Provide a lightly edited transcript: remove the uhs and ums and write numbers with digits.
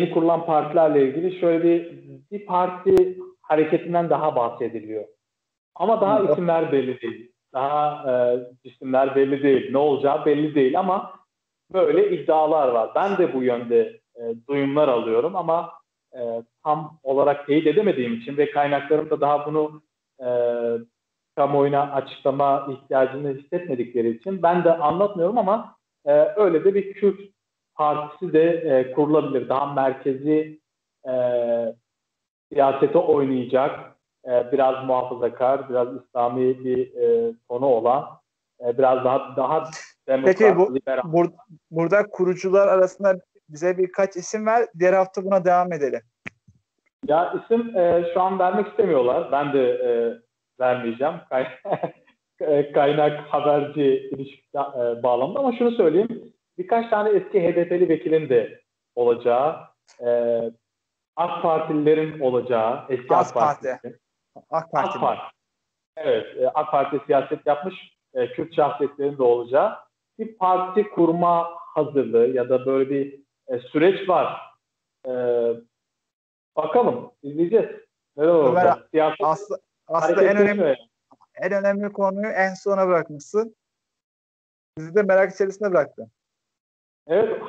yeni kurulan partilerle ilgili şöyle bir parti hareketinden daha bahsediliyor. Ama daha isimler belli değil. Daha isimler belli değil. Ne olacağı belli değil ama böyle iddialar var. Ben de bu yönde duyumlar alıyorum ama tam olarak teyit edemediğim için ve kaynaklarım da daha bunu kamuoyuna açıklama ihtiyacını hissetmedikleri için ben de anlatmıyorum ama öyle de bir Kürt partisi de kurulabilir. Daha merkezi siyasete oynayacak, biraz muhafazakar, biraz İslami bir tonu olan, biraz daha demokrat, Peki liberal. burada kurucular arasında bize birkaç isim ver. Diğer hafta buna devam edelim. Ya isim şu an vermek istemiyorlar. Ben de vermeyeceğim. Kaynak haberci ilişki bağlamında ama şunu söyleyeyim. Birkaç tane eski HDP'li vekilin de olacağı, AK Partililerin olacağı, eski AK Partililerin. AK Parti. Evet, AK Parti siyaset yapmış Kürt şahsiyetlerin de olacağı bir parti kurma hazırlığı ya da böyle bir süreç var. Bakalım, izleyeceğiz. Neler olacak? Aslında en önemli konuyu en sona bırakmışsın. Bizi de merak içerisine bıraktın. Evet,